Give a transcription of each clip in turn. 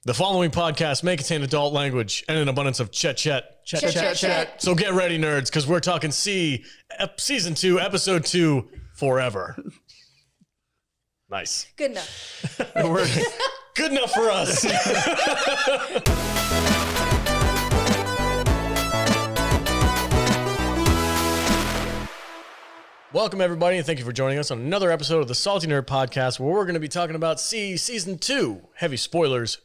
The following podcast may contain adult language and an abundance of chat. So get ready, nerds, because we're talking Season 2, Episode 2, Forever. Nice. Good enough. Good enough for us. Welcome, everybody, and thank you for joining us on another episode of the Salty Nerd Podcast, where we're going to be talking about Season 2. Heavy spoilers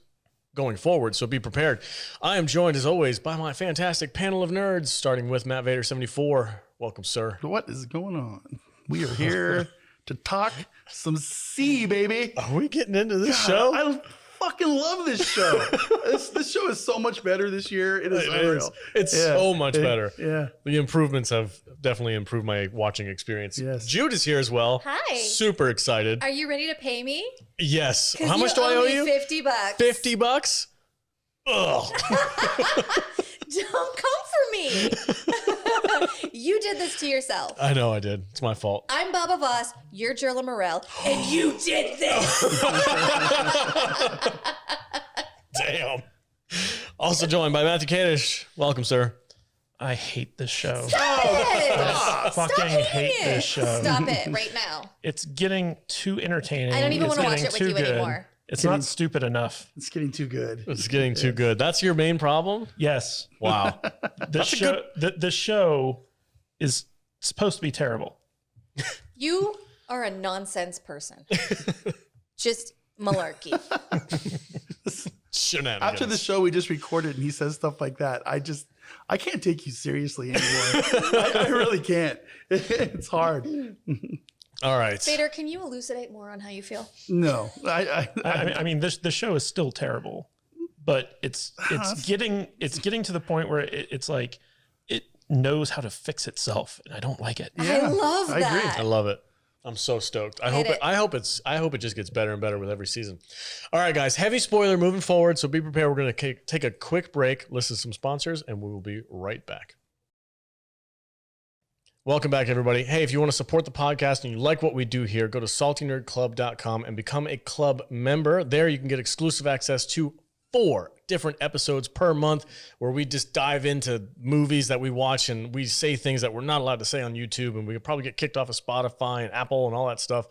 going forward, so be prepared. I am joined, as always, by my fantastic panel of nerds, starting with Matt Vader 74. Welcome, sir. What is going on? We are here to talk some C, baby. Are we getting into this show? I fucking love this show. This show is so much better this year. It is unreal. It's so much better. Yeah. The improvements have definitely improved my watching experience. Yes. Jude is here as well. Hi. Super excited. Are you ready to pay me? Yes. How much do I owe you? $50. $50? Ugh. Don't come for me. You did this to yourself. I know I did. It's my fault. I'm Baba Voss, you're Jerla Morel, and you did this. Damn. Also joined by Matthew Kadish. Welcome, sir. I hate this show. Stop it. I fucking hate this show. Stop it right now. It's getting too entertaining. I don't even It's want to watch getting it with you too good. anymore. It's not stupid enough. It's getting too good. It's getting too good. That's your main problem? Yes. Wow. The show is supposed to be terrible. You are a nonsense person. Just malarkey. Shenanigans. After the show we just recorded and he says stuff like that, I can't take you seriously anymore. I really can't. It's hard. All right. Vader, can you elucidate more on how you feel? No. I mean, the show is still terrible, but it's getting to the point where it's like it knows how to fix itself, and I don't like it. Yeah, I love I that. agree. I love it. I'm so stoked. I hope it just gets better and better with every season. All right, guys, heavy spoiler moving forward, so be prepared. We're going to take a quick break, listen to some sponsors, and we will be right back. Welcome back, everybody. Hey, if you want to support the podcast and you like what we do here, go to saltynerdclub.com and become a club member. There you can get exclusive access to 4 different episodes per month where we just dive into movies that we watch and we say things that we're not allowed to say on YouTube, and we could probably get kicked off of Spotify and Apple and all that stuff.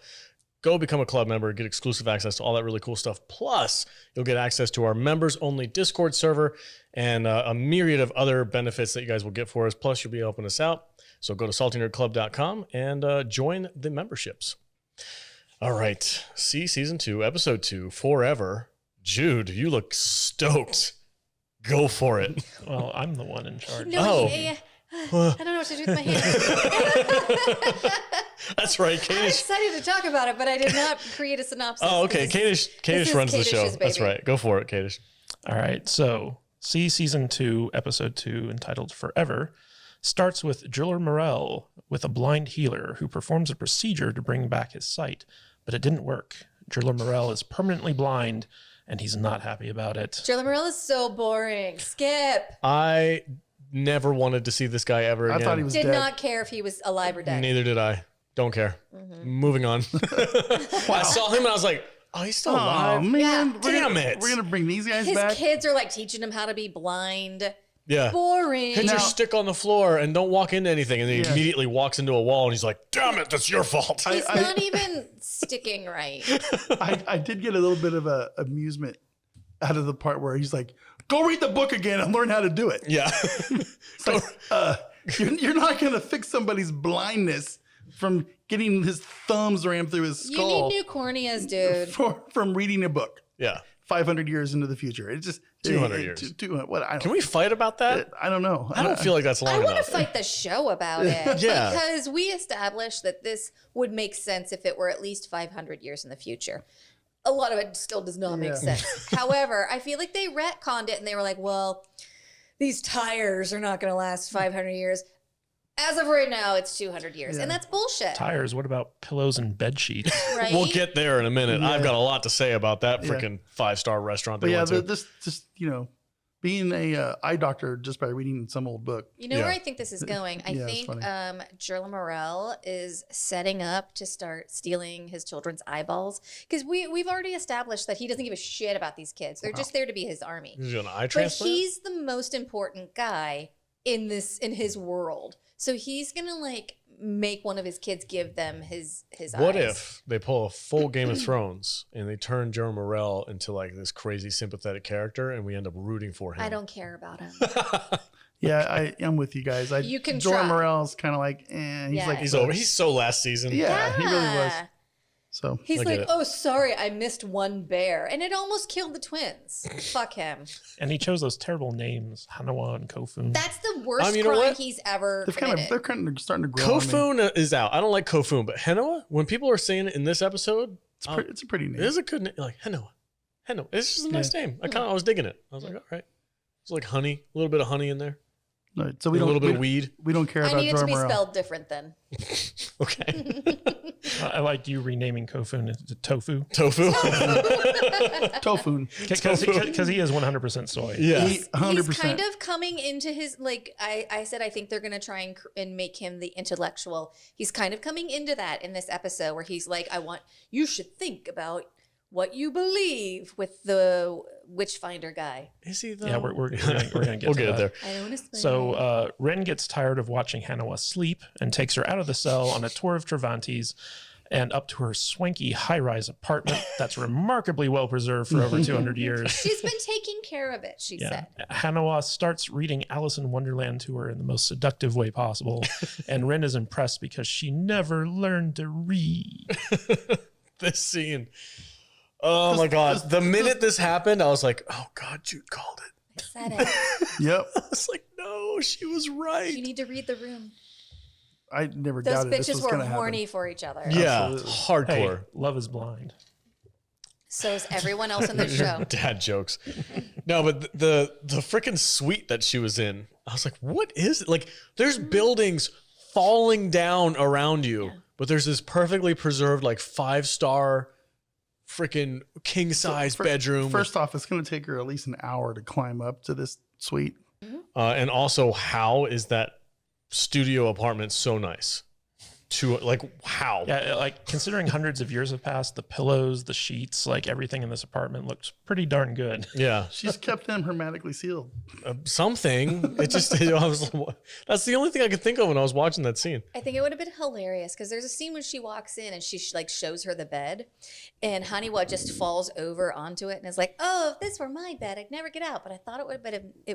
Go become a club member, get exclusive access to all that really cool stuff. Plus, you'll get access to our members-only Discord server and a myriad of other benefits that you guys will get for us. Plus, you'll be helping us out. So go to saltynerdclub.com and join the memberships. All right. Season 2, Episode 2, Forever. Jude, you look stoked. Go for it. Well, I'm the one in charge. No, I don't know what to do with my hands. That's right, I'm Kadish. excited to talk about it, but I did not create a synopsis. Oh, okay. Kadish runs the show. Kadish's That's baby. right. Go for it, Kadish. All right. So, Season 2, Episode 2, entitled Forever, starts with Driller Morel with a blind healer who performs a procedure to bring back his sight, but it didn't work. Driller Morel is permanently blind, and he's not happy about it. Jerla Morel is so boring. Skip. I never wanted to see this guy ever again. I thought he was Did dead. not care if he was alive or dead. Neither did I. Don't care. Moving on. I saw him and I was like, oh, he's still Oh, alive. man. Yeah. Damn it. We're going to bring these guys His back. kids are like teaching him how to be blind. Yeah. Boring. Hit your stick on the floor and don't walk into anything. And then he Yeah. immediately walks into a wall and he's like, damn it, that's your fault. He's not even sticking right. I did get a little bit of a amusement out of the part where he's like, go read the book again and learn how to do it. Yeah. It's like, you're not going to fix somebody's blindness from getting his thumbs rammed through his You skull need new corneas, dude. from reading a book Yeah. 500 years into the future. It's just 200 years. 200, what? Can we fight about that? I don't know. I don't feel like that's long I want enough. to fight the show about it. Yeah. Because we established that this would make sense if it were at least 500 years in the future. A lot of it still does not make sense. However, I feel like they retconned it and they were like, well, these tires are not going to last 500 years. As of right now, it's 200 years. And that's bullshit. Tires, what about pillows and bed sheets? Right? We'll get there in a minute. Yeah. I've got a lot to say about that freaking 5-star restaurant But they yeah, went to. this just, being a eye doctor just by reading some old book. You know where I think this is going? I Yeah, it's think funny. Jorla Morel is setting up to start stealing his children's eyeballs. Because we've already established that he doesn't give a shit about these kids. They're just there to be his army. He's doing an eye But transplant. he's the most important guy in his world. So he's going to like make one of his kids give them his What eyes. if they pull a full Game of Thrones and they turn Joe Morel into like this crazy sympathetic character and we end up rooting for him? I don't care about him. Yeah, I'm with you guys. You can Jordan try. Morel's kind of like, He's Yeah. like, He's over. He's so last season. Yeah, he really was. So He's I get like, it. oh, sorry, I missed one bear. And it almost killed the twins. Fuck him. And he chose those terrible names, Hanawa and Kofun. That's the worst you know crime what? he's ever they're committed. kind of starting to grow. on me. Kofun is out. I don't like Kofun, but Henoa, when people are saying it in this episode, It's a pretty name. it is a good name. Like Henoa. Henoa. It's just a nice name. I was digging it. I was like, all right. It's like honey, a little bit of honey in there. No, so we A don't little bit of weed. We don't care I about need it to Jordan be Morel. spelled different then. Okay. I liked you renaming Kofun into Tofu Tofu. Tofu. because he is 100% soy. Yeah. 100%. He's kind of coming into his, like I said, I think they're going to try and make him the intellectual. He's kind of coming into that in this episode where he's like, you should think about what you believe with the Witchfinder guy. Is he though? Yeah, we're gonna get We'll to get it that. there. I don't want to So Ren gets tired of watching Hanawa sleep and takes her out of the cell on a tour of Travantes and up to her swanky high-rise apartment that's remarkably well preserved for over 200 years. She's been taking care of it, she said. Hanawa starts reading Alice in Wonderland to her in the most seductive way possible, and Ren is impressed because she never learned to read. This scene. Oh my God. The minute this happened, I was like, oh God, Jude called it. I said it. Yep. I was like, no, she was right. You need to read the room. I never Those doubted this bitches was were going to happen. horny for each other. Yeah. Absolutely. Hardcore. Hey, love is blind. So is everyone else in the show. Dad jokes. No, but the freaking suite that she was in, I was like, what is it? Like, there's buildings falling down around you, but there's this perfectly preserved, like 5-star freaking king size bedroom. First off, it's going to take her at least an hour to climb up to this suite. And also, how is that studio apartment so nice? How? Yeah, like considering hundreds of years have passed, the pillows, the sheets, like everything in this apartment looks pretty darn good. Yeah. She's kept them hermetically sealed. Something. It just, that's the only thing I could think of when I was watching that scene. I think it would have been hilarious because there's a scene when she walks in and she like shows her the bed, and Haniwa just falls over onto it and is like, "Oh, if this were my bed, I'd never get out." But I thought it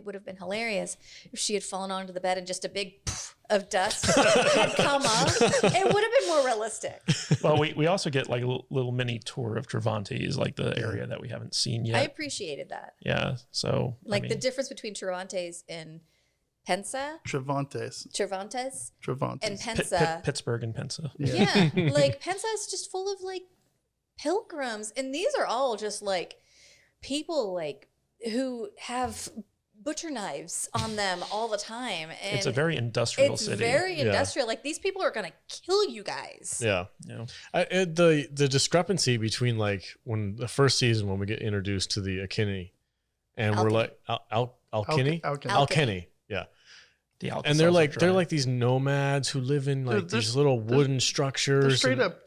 would have been hilarious if she had fallen onto the bed and just a big poof of dust had come up. It would have been more realistic. Well, we also get like a little mini tour of Travantes, like the area that we haven't seen yet. I appreciated that. Yeah, so Like the difference between Cervantes and Pensa, Cervantes. and Pensa. Pittsburgh and Pensa. Yeah, like Pensa is just full of like pilgrims, and these are all just like people like who have butcher knives on them all the time. And It's a very industrial it's city. very industrial. Like these people are gonna kill you guys. Yeah. Yeah. The discrepancy between like when the first season when we get introduced to the Akini and we're like Alkini? Alkini. Yeah. The And they're Alka-Seltzer like these nomads who live in like They're- these little wooden structures. They're straight and- up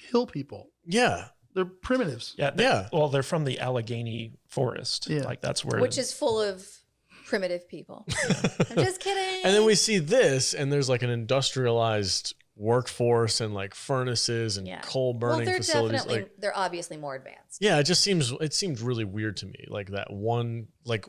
hill people. Yeah. They're primitives. Yeah, Yeah. Well, they're from the Allegheny Forest. Yeah. Like that's where. Which is full of primitive people. I'm just kidding. And then we see this and there's like an industrialized workforce and like furnaces and coal burning they're facilities. definitely Like, they're obviously more advanced. yeah, it seemed really weird to me. Like that one, like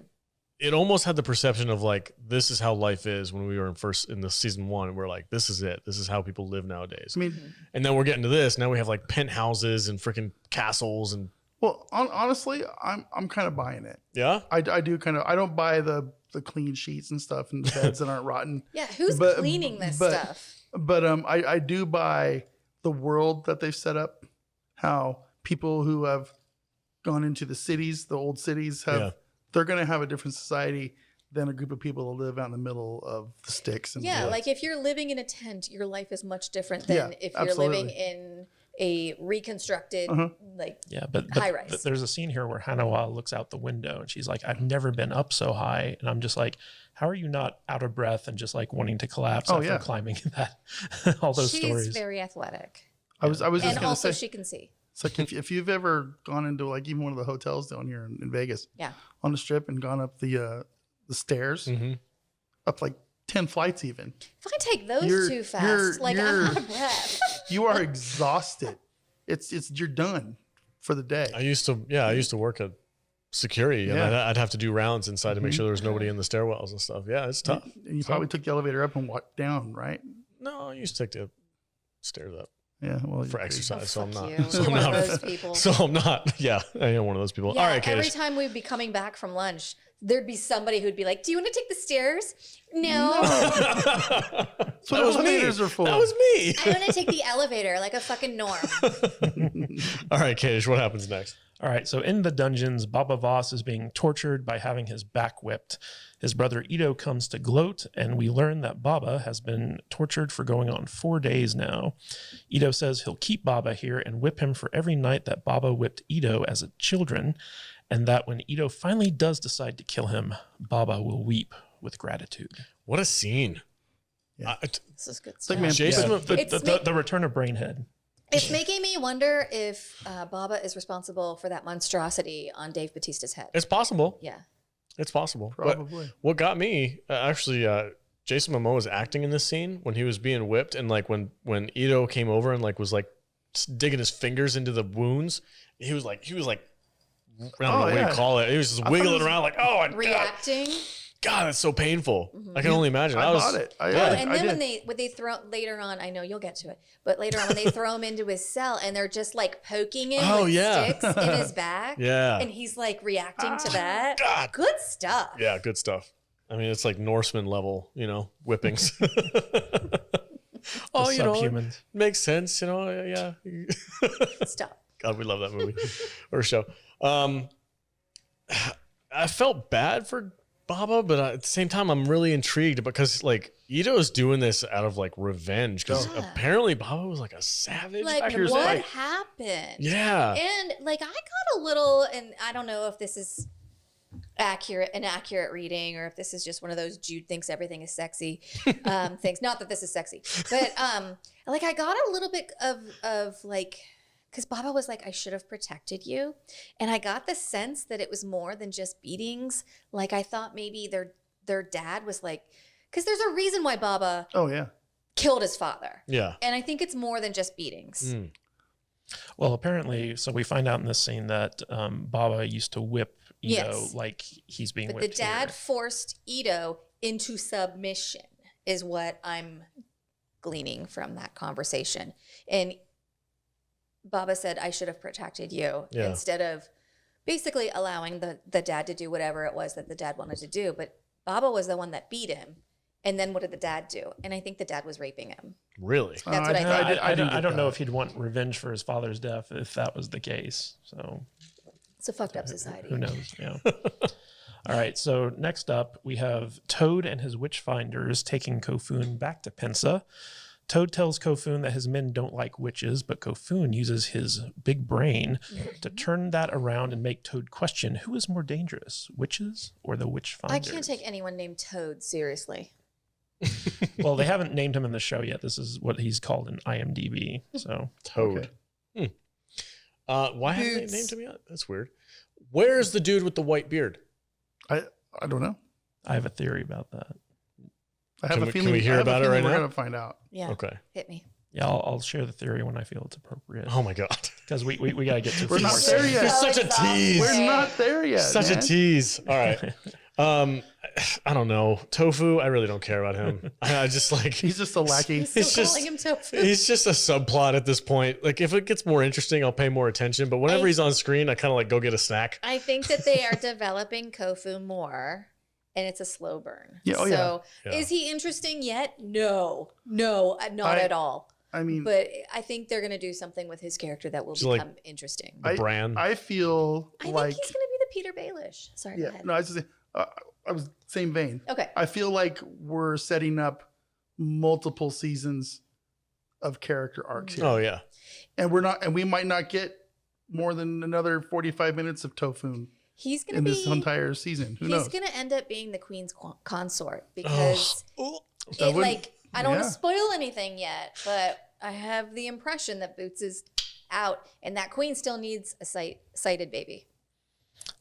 it almost had the perception of like, this is how life is when we were in the season 1. And we're like, this is it. This is how people live nowadays. I mean, And then we're getting to this. Now we have like penthouses and freaking castles and well, honestly, I'm kind of buying it. yeah. I do kind of. I don't buy the clean sheets and stuff and the beds that aren't rotten. Yeah, who's But- cleaning this but- stuff? But I do buy the world that they've set up. How people who have gone into the cities, the old cities, they're going to have a different society than a group of people that live out in the middle of the sticks. And Yeah, woods. like if you're living in a tent, your life is much different than if you're absolutely. living in a reconstructed like but high rise. there's a scene here where Hanawa looks out the window and she's like, I've never been up so high. And I'm just like, how are you not out of breath and just like wanting to collapse after climbing that all those stories? She's very athletic. I was just And gonna also say, she can see. it's like if you've ever gone into like even one of the hotels down here in Vegas, on the Strip, and gone up the stairs, up like 10 flights even. If I take those too fast, like I'm out of breath. You are exhausted. You're done for the day. I used to work at security, and I'd have to do rounds inside to make sure there was nobody in the stairwells and stuff. Yeah, it's tough. And you probably took the elevator up and walked down, right? No, I used to take the stairs up. Yeah, well, for exercise, so I'm not. You. So You're I'm one not. of those people. So I'm not. Yeah, I am one of those people. Yeah, all right, every Kadish. time we'd be coming back from lunch, there'd be somebody who'd be like, "Do you want to take the stairs?" No. That's what elevators are for. That was me. I want to take the elevator like a fucking norm. All right, Kadish, what happens next? All right, so in the dungeons, Baba Voss is being tortured by having his back whipped. His brother Ito comes to gloat, and we learn that Baba has been tortured for going on 4 days now. Ito says he'll keep Baba here and whip him for every night that Baba whipped Ito as a children, and that when Ito finally does decide to kill him, Baba will weep with gratitude. What a scene. Yeah. This is good Like, stuff. man, Jason, The return of Brainhead. It's making me wonder if Baba is responsible for that monstrosity on Dave Bautista's head. it's possible. Yeah. It's possible. But Probably. what got me, Jason Momoa was acting in this scene when he was being whipped, and like when Ito came over and like was like digging his fingers into the wounds, he was like I don't know what you call it. He was just wiggling around like, oh my Reacting. God, that's so painful. I can only imagine. I bought it. And then when they throw later on, I know you'll get to it, but later on when they throw him into his cell and they're just like poking him with sticks in his back, and he's like reacting to that. God. Good stuff. Yeah, good stuff. I mean, it's like Norseman level, whippings. Subhumans. Makes sense, yeah. Stop. God, we love that movie or show. I felt bad for Baba, but at the same time, I'm really intrigued because like Ito's doing this out of like revenge because apparently Baba was like a savage. Like, what happened? Yeah. And like, I got a little, and I don't know if this is an accurate reading, or if this is just one of those Jude thinks everything is sexy things. Not that this is sexy, but like I got a little bit of like, because Baba was like, I should have protected you. And I got the sense that it was more than just beatings. Like I thought maybe their dad was like, because there's a reason why Baba killed his father. Yeah. And I think it's more than just beatings. Well, apparently, so we find out in this scene that Baba used to whip Ito like he's being whipped. But the dad here. forced Ito into submission is what I'm gleaning from that conversation. And Baba said, I should have protected you instead of basically allowing the dad to do whatever it was that the dad wanted to do. But Baba was the one that beat him. And then what did the dad do? And I think the dad was raping him. Really? That's what I think. I don't know if he'd want revenge for his father's death if that was the case. So It's a fucked up society. who knows? Yeah. All right. So next up, we have Toad and his witchfinders taking Kofun back to Pensa. Toad tells Kofun that his men don't like witches, but Kofun uses his big brain to turn that around and make Toad question who is more dangerous, witches or the witchfinders? I can't take anyone named Toad seriously. Well, they haven't named him in the show yet. This is what he's called in IMDb. So Toad. Why haven't they named him yet? That's weird. Where's the dude with the white beard? I don't know. I have a theory about that. I have a feeling. Can we hear about it right we're now? gonna find out. Yeah. Okay. Hit me. Yeah, I'll share the theory when I feel it's appropriate. Oh my God. Because we got to get to We're not few more there things. yet. It's such a tease. We're not there yet. Such a tease. All right. I don't know. Tofu, I really don't care about him. I just like He's just a lackey. He's still It's just- calling him Tofu. he's just a subplot at this point. Like if it gets more interesting, I'll pay more attention. But whenever he's on screen, I kind of like go get a snack. I think that they are developing Kofu more, and it's a slow burn. Yeah, oh, so yeah. is he interesting yet? No, not at all. I mean, But I think they're going to do something with his character that will So, like, become interesting. The brand. I feel I think like he's going to be the Peter Baelish. Sorry, go yeah. ahead. No, I was just saying, I was same vein. Okay. I feel like we're setting up multiple seasons of character arcs here. Oh yeah. and we might not get more than another 45 minutes of Tofun He's going in to be this entire season. Who knows? He's going to end up being the queen's consort because I I don't want yeah. to spoil anything yet, but I have the impression that Boots is out and that queen still needs a sighted baby.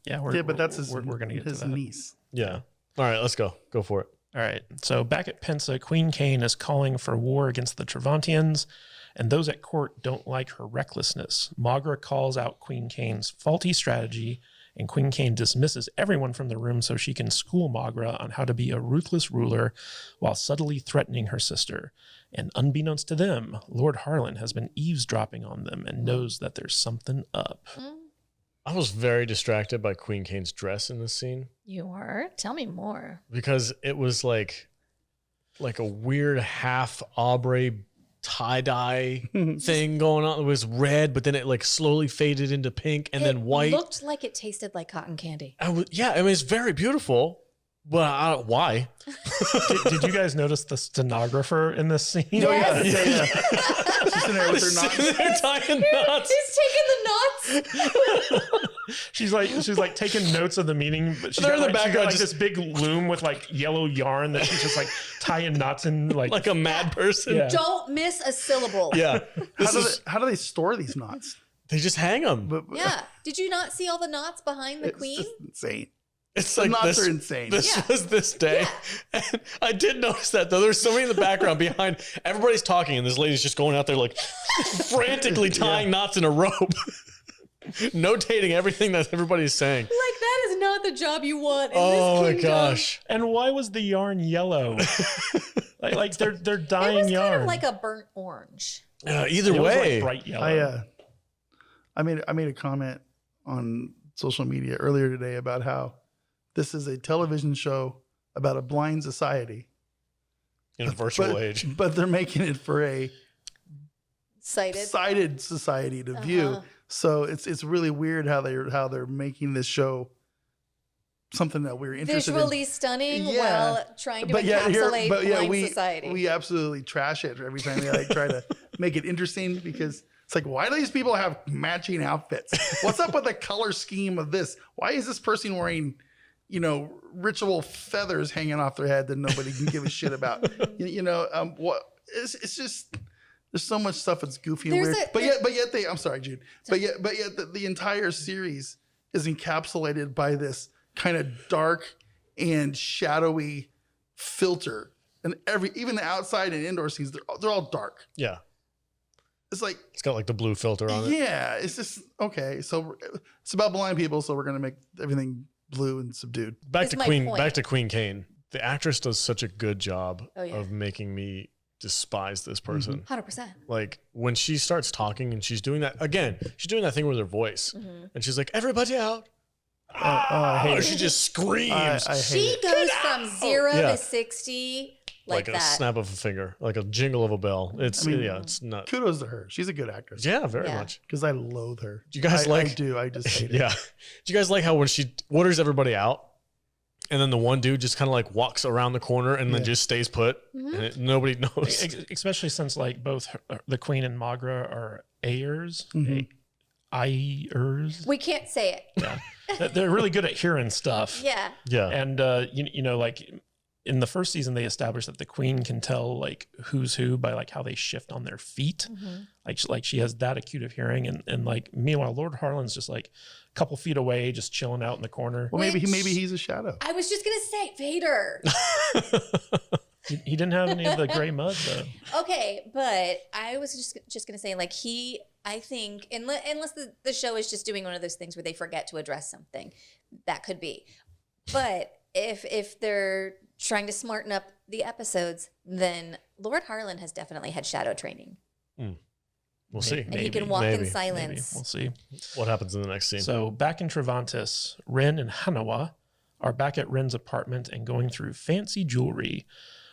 Yeah, but that's his, we're going to get his to that. niece. Yeah. All right, let's go. Go for it. All right. So back at Pensa, Queen Kane is calling for war against the Travantians, and those at court don't like her recklessness. Magra calls out Queen Kane's faulty strategy, and Queen Kane dismisses everyone from the room so she can school Magra on how to be a ruthless ruler while subtly threatening her sister. And unbeknownst to them, Lord Harlan has been eavesdropping on them and knows that there's something up. I was very distracted by Queen Kane's dress in this scene You were? Tell me more. because it was like a weird half ombre tie-dye thing going on. It was red, but then it like slowly faded into pink and then white. It looked like it tasted like cotton candy. I mean, it's very beautiful. But why? Did you guys notice the stenographer in this scene? Yes. Yeah. She's in there with her knots. They're tying knots. He's taking the knots. She's like taking notes of the meeting, but she's They're got, in the like, she's got, background like this big loom with like yellow yarn that she's just like tying knots in Like a mad person. Yeah. Don't miss a syllable. Yeah. How do they store these knots? They just hang them. Yeah. Did you not see all the knots behind the It's queen? just insane. It's The like knots this, are insane. This Yeah. was this day. And I did notice that though. There's somebody in the background behind. Everybody's talking, and this lady's just going out there like frantically tying knots in a rope, notating everything that everybody's saying. Like, that is not the job you want in Oh this my kingdom. gosh. And why was the yarn yellow? like they're It dyeing was yarn. kind of like a burnt orange. Either It was, way. like bright yellow. I made a comment on social media earlier today about how this is a television show about a blind society in a virtual but, age. but they're making it for a Sighted. sighted society to view. So it's really weird how they're making this show something that we're interested Visually stunning Yeah. while trying to But encapsulate blind we society. we absolutely trash it every time they like try to make it interesting because it's like, why do these people have matching outfits? What's up with the color scheme of this? Why is this person wearing, ritual feathers hanging off their head that nobody can give a shit about? What? It's just there's so much stuff that's goofy and There's weird. But yet I'm sorry, Jude. But yet the entire series is encapsulated by this kind of dark and shadowy filter, and even the outside and indoor scenes, they're all dark. Yeah. It's like, It's got like the blue filter on it. yeah, it's just okay. So it's about blind people, so we're gonna make everything blue and subdued. Back Is to my Queen. point. Back to Queen Kane. The actress does such a good job Oh, yeah. of making me despise this person. 100%. Like when she starts talking and she's doing that again, she's doing that thing with her voice, and she's like, "Everybody out!" I hate it. She just screams I hate She it. goes from 0 Yeah. to 60 like a that. snap of a finger, like a jingle of a bell. It's mean, it's not. Kudos to her. She's a good actress. Yeah, very Yeah. much. Because I loathe her. Do you guys I like? do. I just hate it. Yeah. Do you guys like how when she orders everybody out, and then the one dude just kind of like walks around the corner and then Yeah. just stays put, and nobody knows. Especially since like both the Queen and Magra are Ayers. Mhm. Ayers. We can't say it. Yeah. They're really good at hearing stuff. Yeah. Yeah. And like in the first season, they established that the Queen can tell like who's who by like how they shift on their feet. Like she has that acute of hearing, and like meanwhile, Lord Harlan's just like a couple feet away, just chilling out in the corner. Well, maybe Which- he's a shadow. I was just going to say Vader. He didn't have any of the gray mud though. Okay, but I was just going to say, like, I think, unless the show is just doing one of those things where they forget to address something, that could be. But if they're trying to smarten up the episodes, then Lord Harlan has definitely had shadow training. We'll see. And he can walk in Maybe. silence. We'll see. What happens in the next scene? So back in Travantis, Ren and Hanawa are back at Ren's apartment and going through fancy jewelry,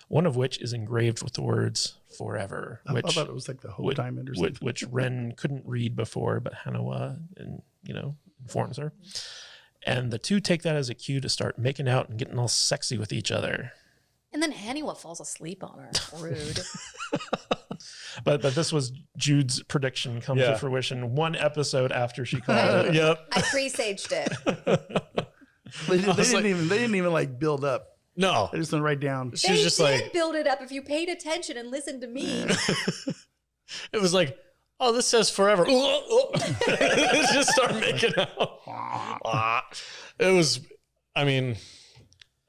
one of which is engraved with the words "forever," I which thought it was like the whole which, diamond or something. which Ren couldn't read before, but Hanawa informs her. And the two take that as a cue to start making out and getting all sexy with each other. And then Haniwa falls asleep on her. Rude. But this was Jude's prediction come to fruition 1 episode after she called it. Yep. I presaged it. They didn't even like build up. No. They just went right down. She was just like, build it up if you paid attention and listened to me. it was like, oh, this says forever. Just start making out. It was, I mean,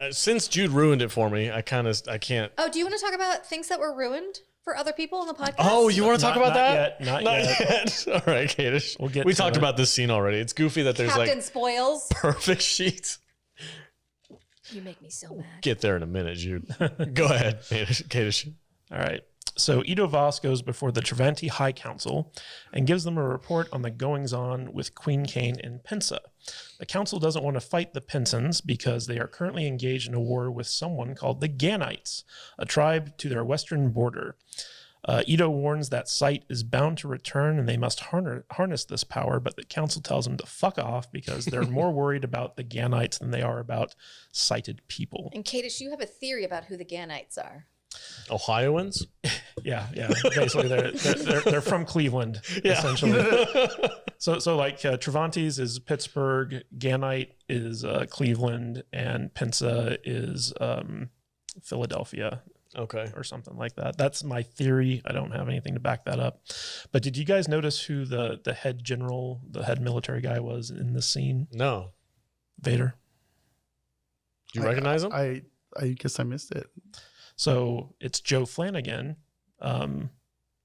since Jude ruined it for me, I can't. Oh, do you want to talk about things that were ruined for other people on the podcast? Oh, you want to talk about that? Not yet. All right, Kadish. We talked about this scene already. It's goofy that there's Captain like Spoils. perfect sheets. You make me so mad. Get there in a minute, Jude. Go ahead, Kadish. All right. So Ido Voss goes before the Travanti High Council and gives them a report on the goings-on with Queen Kane and Pensa. The council doesn't want to fight the Pensons because they are currently engaged in a war with someone called the Ganites, a tribe to their western border. Ido warns that sight is bound to return and they must harness this power, but the council tells them to fuck off because they're more worried about the Ganites than they are about sighted people. And Kadish, you have a theory about who the Ganites are. Ohioans? Yeah. Basically, they're from Cleveland, essentially. So like Travantes is Pittsburgh, Ganite is Cleveland, and Pensa is Philadelphia. Okay. Or something like that. That's my theory. I don't have anything to back that up. But did you guys notice who the head general, the head military guy was in this scene? No. Vader. Do you recognize him? I guess I missed it. So it's Joe Flanagan,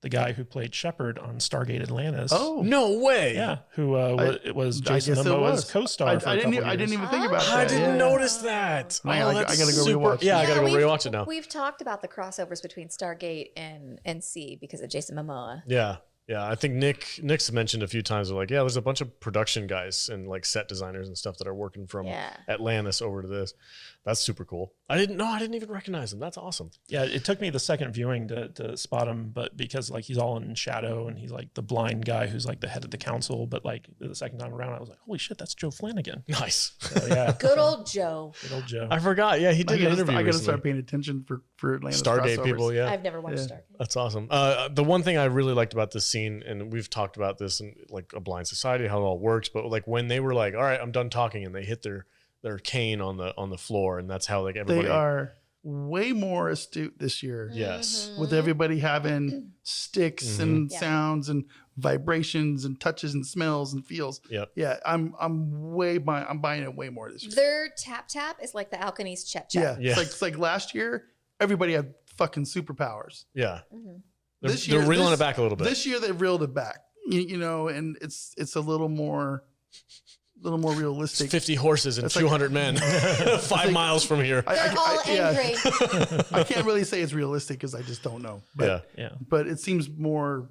the guy who played Shepard on Stargate Atlantis. Oh, no way. Yeah, who it was Jason guess it Momoa's was. co-star. I didn't even think about that. I didn't Yeah. notice that. I gotta go super. rewatch it. Yeah, I gotta go we've- rewatch it now. We've talked about the crossovers between Stargate and NC because of Jason Momoa. Yeah. Yeah, I think Nick's mentioned a few times. They're like, yeah, there's a bunch of production guys and like set designers and stuff that are working from Atlantis over to this. That's super cool. I didn't even recognize him. That's awesome. Yeah, it took me the second viewing to spot him, but because like he's all in shadow and he's like the blind guy who's like the head of the council. But like the second time around, I was like, holy shit, that's Joe Flanagan. Nice. So, yeah, Good old Joe. good old Joe. I forgot. Yeah, he did an interview I gotta recently. start paying attention for Atlantis Stargate crossovers. people. Yeah, I've never watched Yeah. Stargate. that's awesome. The one thing I really liked about this scene, and we've talked about this in like A Blind Society, how it all works, but like when they were like, all right, I'm done talking, and they hit their cane on the floor, and that's how like everybody. They are way more astute this year. Yes. With everybody having sticks and sounds and vibrations and touches and smells and feels. Yep. Yeah, I'm buying it way more this year. Their tap is like the Alkanese chet. Yeah. Yeah. It's like last year, everybody had fucking superpowers. Yeah. They're, This year- they're reeling this- it back a little bit. This year they reeled it back. You know, and it's a little more realistic. It's 50 horses and It's like- 200 men 5 miles from here. They're all angry. I can't really say it's realistic because I just don't know. But, Yeah. but it seems more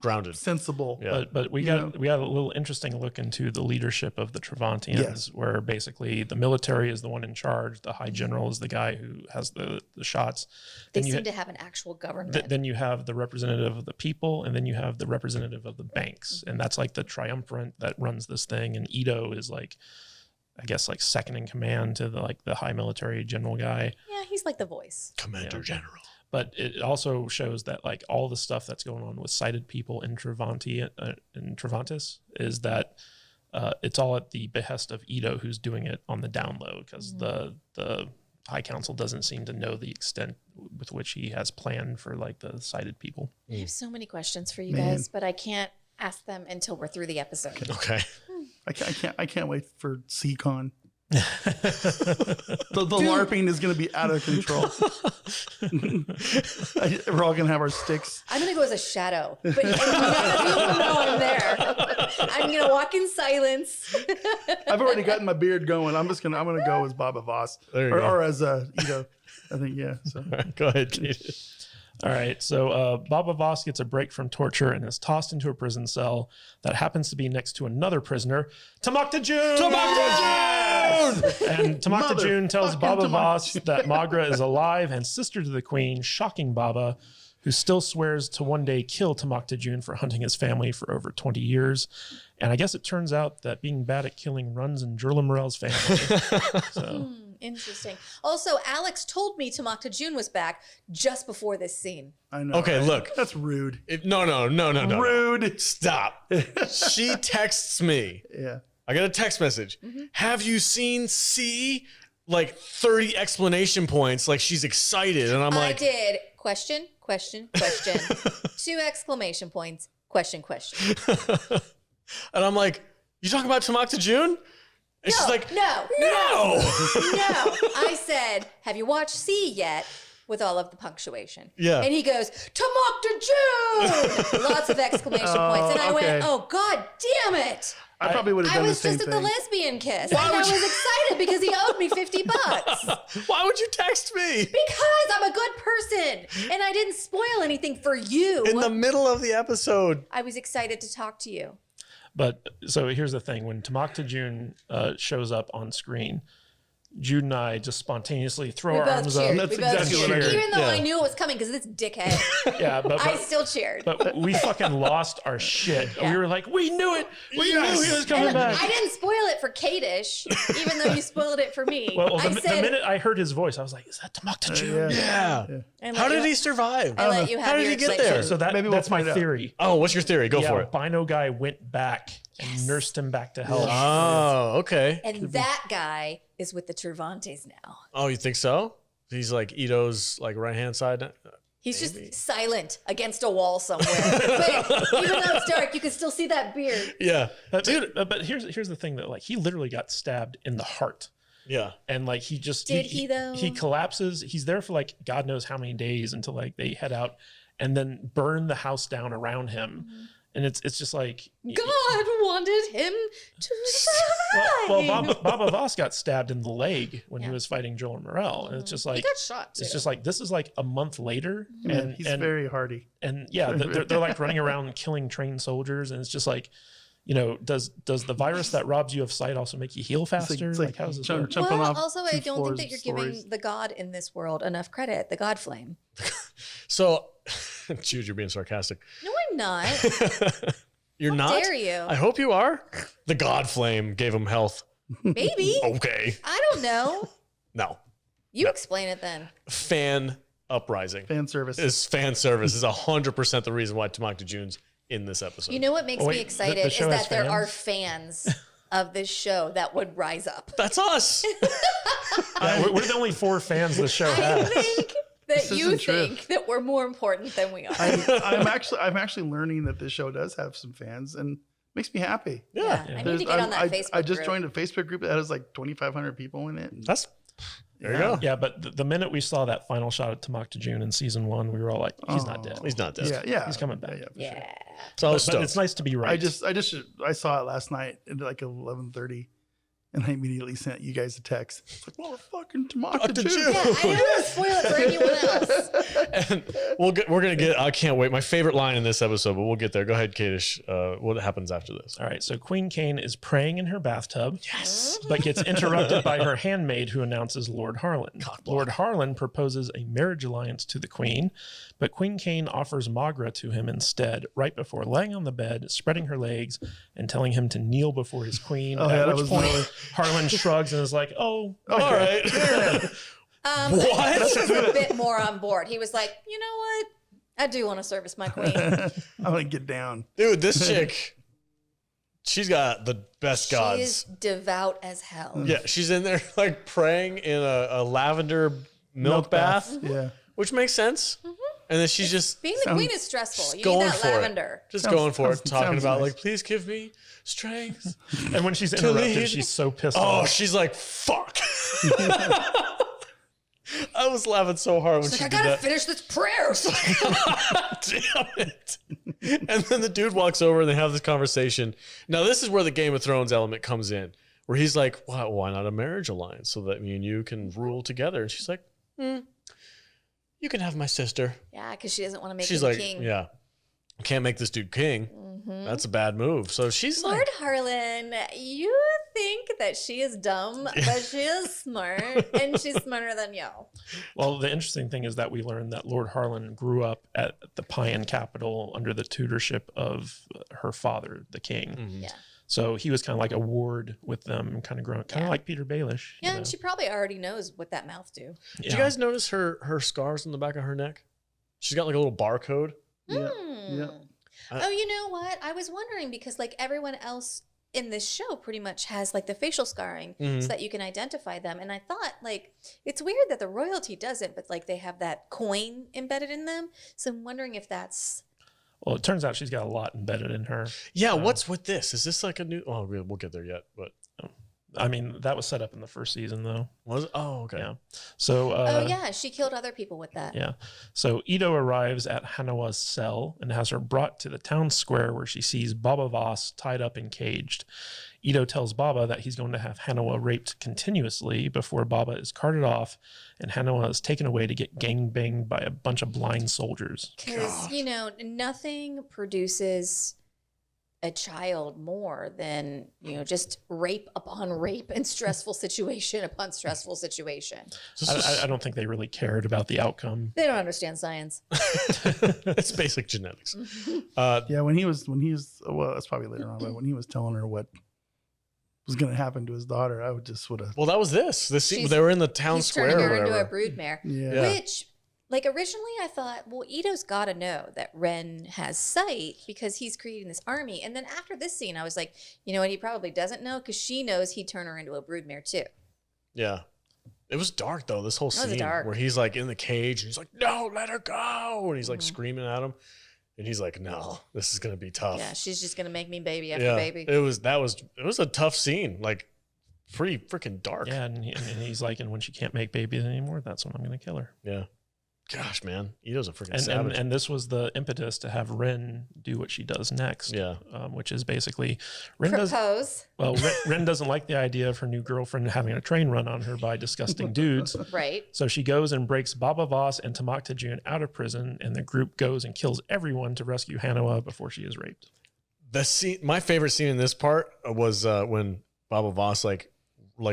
Grounded. sensible. Yeah. But we got a little interesting look into the leadership of the Travantians, Yes. where basically the military is the one in charge, the high general is the guy who has the shots. They Then you seem to have an actual government. then you have the representative of the people, and then you have the representative of the banks, and that's like the triumvirate that runs this thing. And Ido is like, I guess, like second in command to the high military general guy. Yeah, he's like the voice. Commander General. But it also shows that like all the stuff that's going on with sighted people in Travantis is that it's all at the behest of Ido, who's doing it on the down low, because the High Council doesn't seem to know the extent with which he has planned for like the sighted people. I have so many questions for you Man. guys, but I can't ask them until we're through the episode. Okay. I can't wait for CCon. The LARPing is going to be out of control. We're all going to have our sticks. I'm gonna go as a shadow, but none of you will know I'm there. I'm gonna walk in silence. I've already gotten my beard going. I'm gonna go as Baba Voss There you go. or as Ido. I think So All right, go ahead, Kate. All right, so Baba Voss gets a break from torture and is tossed into a prison cell that happens to be next to another prisoner, Tamakta June! And Tamakta June tells Motherfucking Baba Tamakta Voss June. that Magra is alive and sister to the queen, shocking Baba, who still swears to one day kill Tamakta June for hunting his family for over 20 years. And I guess it turns out that being bad at killing runs in Jurla Morel's family. So Interesting. Also, Alex told me Tamakta June was back just before this scene. I know. Okay, right? look. That's rude. No. Rude. Stop. She texts me. Yeah. I got a text message. Have you seen C? Like 30 explanation points. Like she's excited. And I'm I like, did. Question. 2 exclamation points. Question. and I'm like, you talking about Tamakta June? And she's like, No. no. I said, have you watched C yet? With all of the punctuation. Yeah. And he goes, Tamakta June! Lots of exclamation points. And I went, oh, God damn it. I probably would have I done the was same just at thing. the lesbian kiss. And I was excited because he owed me $50. Why would you text me? Because I'm a good person. And I didn't spoil anything for you. In the middle of the episode. I was excited to talk to you. But so here's the thing: when Tamakta June shows up on screen, Jude and I just spontaneously throw We our both arms cheered. up. That's We both exactly what I cheered. did. Even though Yeah. I knew it was coming because of this dickhead. Yeah, I still cheered. but we fucking lost our shit. Yeah. We were like, we knew it. We knew he was coming And back. I didn't spoil it for Kadish, even though you spoiled it for me. Well, I the said, minute I heard his voice, I was like, is that Tamakta June? Yeah. I let How you- did he survive? I let you have How did your he get excitement. there? So Maybe we'll that's my find out. theory. Oh, what's your theory? Go Yeah, for it. Bino guy went back and nursed him back to health. Oh, okay. And that guy is with the Cervantes now. Oh, you think so? He's like Ito's like right hand side. He's just silent against a wall somewhere. But even though it's dark, you can still see that beard. Yeah, Dude, but here's the thing that like he literally got stabbed in the heart. yeah. And like he just Did he, though? He collapses. He's there for like God knows how many days until like they head out and then burn the house down around him. And it's just like God wanted him to survive. well Baba Voss got stabbed in the leg when he Yeah. was fighting Joel Morel. And it's just He like got shot too. it's just like this is like a month later. Man, he's very hardy. And yeah, they're like running around killing trained soldiers, and it's just like, you know, does the virus that robs you of sight also make you heal faster? It's Like, how does this work? jumping well, off also, 2 I don't think floors that of you're stories. giving the God in this world enough credit, the God flame. So, Jude, you're being sarcastic. No, I'm not. You're How not. dare you? I hope you are. The God flame gave him health. Maybe. Okay. I don't know. No. You explain it then. Fan uprising. Fan service. Is fan service is 100% the reason why Tamakta June's in this episode. You know what makes Oh, me wait, excited the is show has that there are fans? fans of this show that would rise up. That's us. Yeah, we're the only 4 fans the show I has. think that you isn't true. think that we're more important than we are. I'm actually learning that this show does have some fans and makes me happy. yeah, I need to get on that Facebook I just group. joined a Facebook group that has like 2,500 people in it. That's there you go. Yeah, but the minute we saw that final shot of Tamakta June in season 1, we were all like, he's not dead. He's not dead. Yeah, He's coming back. for sure. Yeah. So I was But stoked. it's nice to be right. I saw it last night at like 11:30, and I immediately sent you guys a text. It's like, well, fucking Tamakta June. June. Yeah, I don't want to spoil it for anyone else. And we're gonna get. I can't wait. My favorite line in this episode, but we'll get there. Go ahead, Kadish. What happens after this? All right, so Queen Kane is praying in her bathtub, but gets interrupted by her handmaid who announces Lord Harlan. Lord Harlan proposes a marriage alliance to the Queen, but Queen Kane offers Magra to him instead, right before laying on the bed, spreading her legs, and telling him to kneel before his queen. Oh, yeah, at that which was point really- Harlan shrugs and is like, "Oh, All right. I think he was a bit more on board. He was like, you know what? I do want to service my queen. I'm gonna get down. Dude, this chick, she's got the best She gods. is devout as hell. Yeah, she's in there like praying in a lavender milk bath, Yeah. which makes sense. And then she's just Being the queen is stressful. You going need that for lavender. it. Just Sounds- going for it, sounds- talking sounds about nice. like, please give me strength. And when she's lead. interrupted, she's so pissed Oh, off. she's like, fuck. I was laughing so hard when She's she like, I did gotta that. finish this prayer. Damn it. And then the dude walks over and they have this conversation. Now, this is where the Game of Thrones element comes in, where he's like, why not a marriage alliance so that me and you can rule together? And she's like, you can have my sister. Yeah, because she doesn't want to make She's him like, king. yeah, I can't make this dude king. That's a bad move. So she's Lord like, Harlan, you think that she is dumb, but she is smart, and she's smarter than you. Well, the interesting thing is that we learned that Lord Harlan grew up at the Payan capital under the tutorship of her father, the king. Yeah. So he was kind of like a ward with them, kind of growing, kind of like Peter Baelish. Yeah, and she probably already knows what that mouth do. Did you guys notice her scars on the back of her neck? She's got like a little barcode. Yeah. Yeah. Oh, you know what? I was wondering because like everyone else in this show pretty much has like the facial scarring so that you can identify them. And I thought like it's weird that the royalty doesn't, but like they have that coin embedded in them. So I'm wondering if that's. Well, it turns out she's got a lot embedded in her. Yeah, what's with this? Is this like a new? Oh, we'll get there yet, but I mean, that was set up in the first season, though. was it? Oh, okay. Yeah. So. Oh yeah, she killed other people with that. Yeah. So Ito arrives at Hanawa's cell and has her brought to the town square where she sees Baba Voss tied up and caged. Ito tells Baba that he's going to have Hanawa raped continuously before Baba is carted off and Hanawa is taken away to get gangbanged by a bunch of blind soldiers. Because, you know, nothing produces a child more than, you know, just rape upon rape and stressful situation upon stressful situation. I don't think they really cared about the outcome. They don't understand science. It's basic genetics. Yeah, when he was, well, that's probably later on, but when he was telling her what was going to happen to his daughter, I would have. Well, that was this scene. They were in the town He's square turning or her whatever. into a broodmare. Yeah. Which, like, originally I thought, well, Ito's got to know that Ren has sight because he's creating this army. And then after this scene, I was like, you know what? He probably doesn't know because she knows he'd turn her into a broodmare too. Yeah. It was dark, though, this whole scene dark. where he's like in the cage and he's like, no, let her go. And he's like screaming at him. And he's like, no, this is going to be tough. Yeah, she's just going to make me baby after baby. It was a tough scene. Like, pretty freaking dark. Yeah, and he's like, and when she can't make babies anymore, that's when I'm going to kill her. Yeah. Gosh, man. Ito's a freaking savage. And this was the impetus to have Ren do what she does next. Yeah. Which is basically Ren doesn't like the idea of her new girlfriend having a train run on her by disgusting dudes. Right. So she goes and breaks Baba Voss and Tamak Tajun out of prison, and the group goes and kills everyone to rescue Hanawa before she is raped. The scene, my favorite scene in this part was when Baba Voss like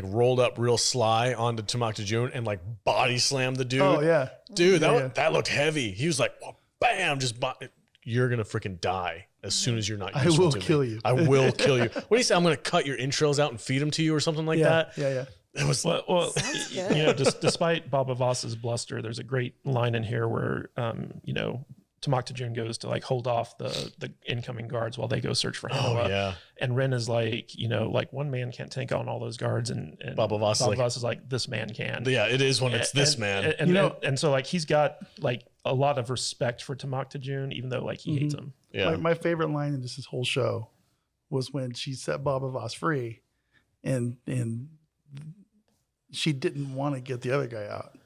rolled up real sly onto Tamak Tajun and like body slammed the dude. Oh yeah, dude, that looked heavy. He was like, well, bam, you're gonna freaking die as soon as you're not. I will kill you. I will kill you. What do you say? I'm gonna cut your entrails out and feed them to you or something like that. Yeah. It was well, you know, despite Baba Voss's bluster, there's a great line in here where, you know, Tamak Tajun goes to like hold off the incoming guards while they go search for Hanawa. Oh, yeah. And Ren is like, you know, like one man can't take on all those guards, and Baba Voss is like, this man can. Yeah, it is when it's this man. And, you know, and so like he's got like a lot of respect for Tamak Tajun, even though like he hates him. Yeah. My favorite line in this whole show was when she set Baba Voss free, and she didn't want to get the other guy out